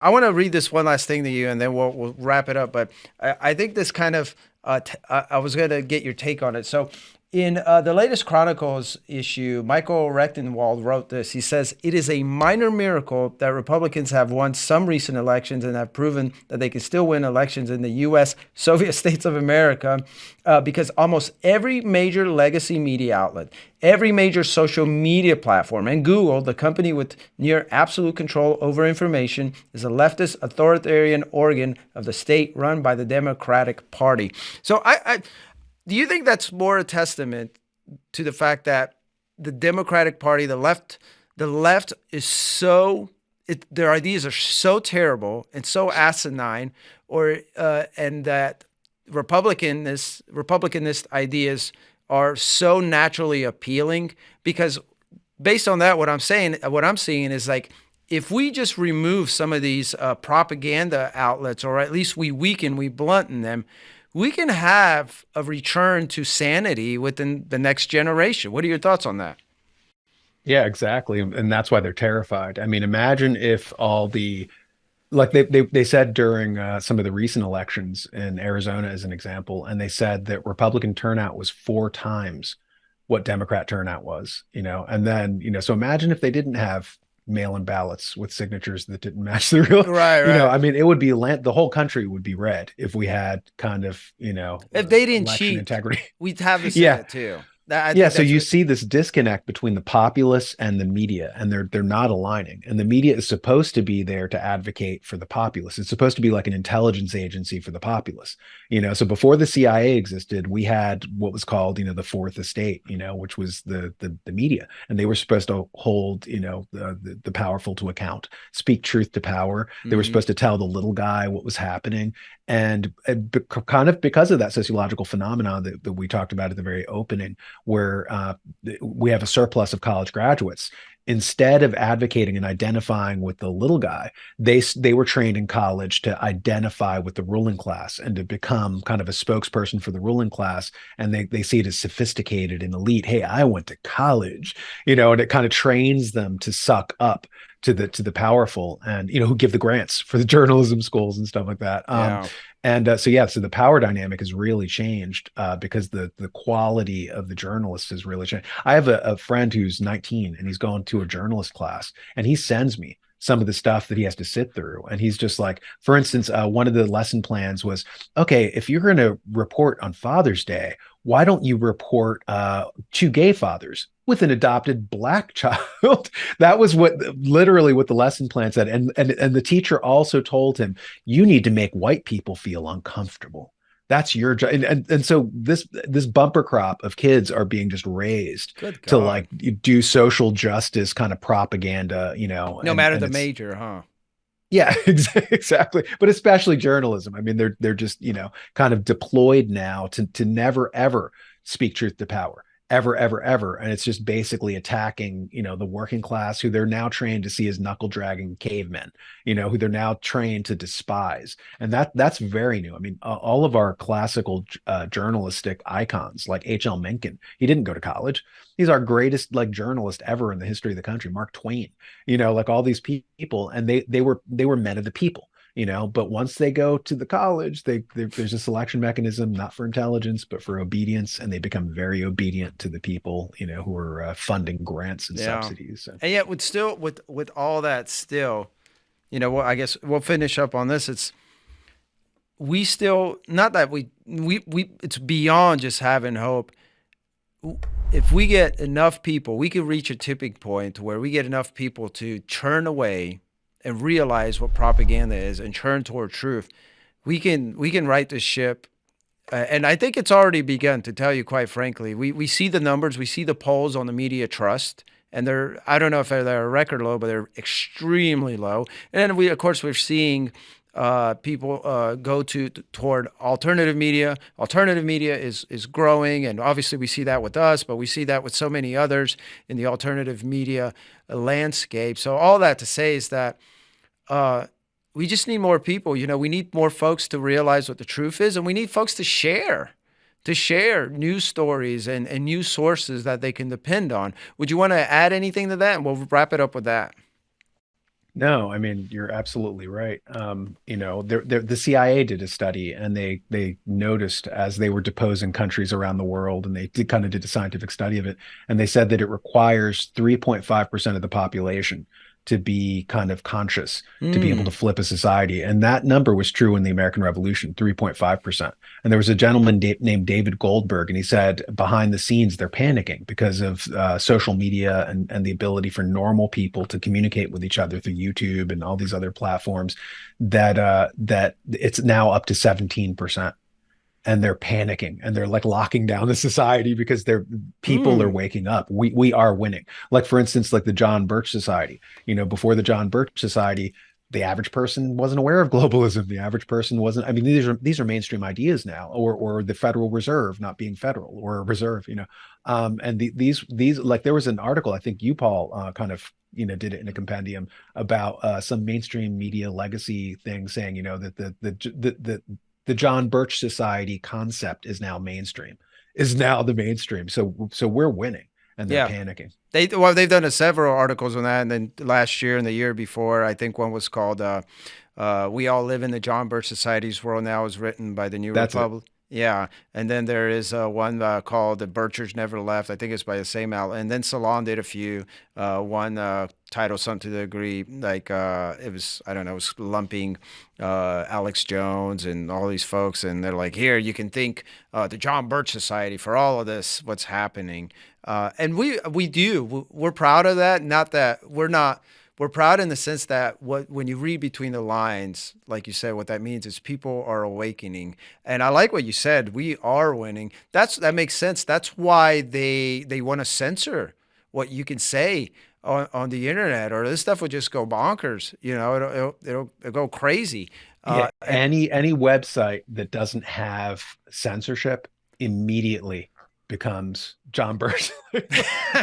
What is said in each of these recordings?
I want to read this one last thing to you, and then we'll wrap it up. But I think this kind of I was going to get your take on it. So, in the latest Chronicles issue, Michael Rechtenwald wrote this. He says it is a minor miracle that Republicans have won some recent elections and have proven that they can still win elections in the U.S. Soviet states of America, because almost every major legacy media outlet, every major social media platform, and Google, the company with near absolute control over information, is a leftist authoritarian organ of the state run by the Democratic Party. So do you think that's more a testament to the fact that the Democratic Party, the left is their ideas are so terrible and so asinine, and that Republicanist ideas are so naturally appealing? Because based on that, what I'm seeing is like, if we just remove some of these propaganda outlets, or at least we blunt them, we can have a return to sanity within the next generation. What are your thoughts on that? Yeah, exactly. And that's why they're terrified. I mean, imagine if all the like they said during some of the recent elections in Arizona, as an example, and they said that Republican turnout was four times what Democrat turnout was, and then, so imagine if they didn't have mail-in ballots with signatures that didn't match the real, Right, right. I mean, it would be the whole country would be red if we had kind of, If they didn't election cheat, integrity. we'd have the Yeah, Senate too. I yeah, think so that's you what. see this disconnect between the populace and the media, and they're not aligning. And the media is supposed to be there to advocate for the populace. It's supposed to be like an intelligence agency for the populace. So before the CIA existed, we had what was called, the fourth estate, which was the media, and they were supposed to hold, the powerful to account, speak truth to power. They were Mhm. supposed to tell the little guy what was happening. And kind of because of that sociological phenomenon that we talked about at the very opening, where we have a surplus of college graduates. Instead of advocating and identifying with the little guy, they were trained in college to identify with the ruling class and to become kind of a spokesperson for the ruling class. And they see it as sophisticated and elite. Hey, I went to college, and it kind of trains them to suck up to the powerful, and who give the grants for the journalism schools and stuff like that. Yeah. So the power dynamic has really changed, because the quality of the journalists has really changed. I have a friend who's 19 and he's going to a journalist class, and he sends me some of the stuff that he has to sit through. And he's just like, for instance, one of the lesson plans was, okay, if you're going to report on Father's Day, why don't you report two gay fathers with an adopted black child? That was literally what the lesson plan said. And the teacher also told him, you need to make white people feel uncomfortable. That's your job. And so this bumper crop of kids are being just raised Good to God. like do social justice kind of propaganda, No and matter the it's major, huh? yeah, exactly. But especially journalism. I mean, they're just, kind of deployed now to never ever speak truth to power. Ever, ever, ever. And it's just basically attacking, the working class, who they're now trained to see as knuckle dragging cavemen, who they're now trained to despise. And that's very new. I mean, all of our classical journalistic icons like H.L. Mencken, he didn't go to college. He's our greatest like journalist ever in the history of the country. Mark Twain, like all these people, and they were men of the people, but once they go to the college, there's a selection mechanism, not for intelligence but for obedience, and they become very obedient to the people, who are funding grants and Yeah. subsidies. So And yet, with all that, still, well, I guess we'll finish up on this. It's we still not that we it's beyond just having hope. If we get enough people, we could reach a tipping point where we get enough people to turn away and realize what propaganda is and turn toward truth. We can right this ship. And I think it's already begun, to tell you quite frankly. We see the numbers, we see the polls on the media trust, and I don't know if they're a record low, but they're extremely low. And then of course, we're seeing people go toward alternative media. Alternative media is growing, and obviously we see that with us, but we see that with so many others in the alternative media landscape. So all that to say is that uh, we just need more people. We need more folks to realize what the truth is, and we need folks to share news stories and news sources that they can depend on. Would you want to add anything to that? And we'll wrap it up with that. No, I mean, you're absolutely right. The CIA did a study, and they noticed as they were deposing countries around the world, and they kind of did a scientific study of it, and they said that it requires 3.5% of the population to be kind of conscious, to be able to Mm. flip a society. And that number was true in the American Revolution, 3.5%. And there was a gentleman named David Goldberg, and he said behind the scenes, they're panicking because of social media and the ability for normal people to communicate with each other through YouTube and all these other platforms, that it's now up to 17%, and they're panicking and they're like locking down the society because they're people are Mm. waking up. We are winning. Like for instance, like the John Birch Society. Before the John Birch Society, the average person wasn't aware of globalism. The average person wasn't. I mean, these are mainstream ideas now, or the Federal Reserve not being federal or reserve. And these like there was an article I think you Paul kind of did it in a compendium about some mainstream media legacy thing saying that the John Birch Society concept is now the mainstream. So we're winning and they're Yeah. panicking. They've done several articles on that, and then last year and the year before, I think one was called "We All Live in the John Birch Society's World Now," is written by the New That's it. Republic. Yeah, and then there is one called "The Birchers Never Left." I think it's by the same outlet. And then Salon did a few. One titled something to the degree like it was, I don't know, it was lumping Alex Jones and all these folks, and they're like, here you can thank the John Birch Society for all of this, what's happening. And we're proud of that. Not that we're not. We're proud in the sense that when you read between the lines, like you said, what that means is people are awakening. And I like what you said. We are winning. That makes sense. That's why they want to censor what you can say on the internet, or this stuff will just go bonkers. It'll go crazy. Yeah, And any website that doesn't have censorship immediately becomes John Birch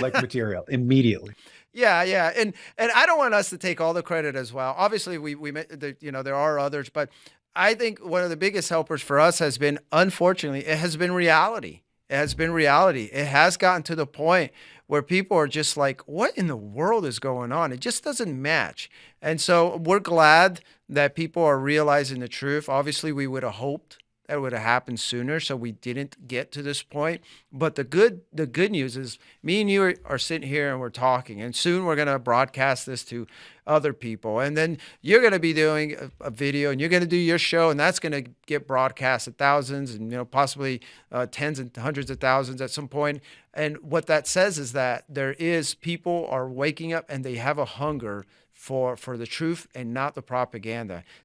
like material immediately. Yeah, yeah, and I don't want us to take all the credit as well. Obviously, there are others, but I think one of the biggest helpers for us has been, unfortunately, it has been reality. It has been reality. It has gotten to the point where people are just like, "What in the world is going on?" It just doesn't match, and so we're glad that people are realizing the truth. Obviously, we would have hoped that would have happened sooner, so we didn't get to this point. But the good news is, me and you are sitting here and we're talking, and soon we're gonna broadcast this to other people, and then you're gonna be doing a video, and you're gonna do your show, and that's gonna get broadcast to thousands, and possibly tens and hundreds of thousands at some point. And what that says is that there is people are waking up and they have a hunger for the truth and not the propaganda.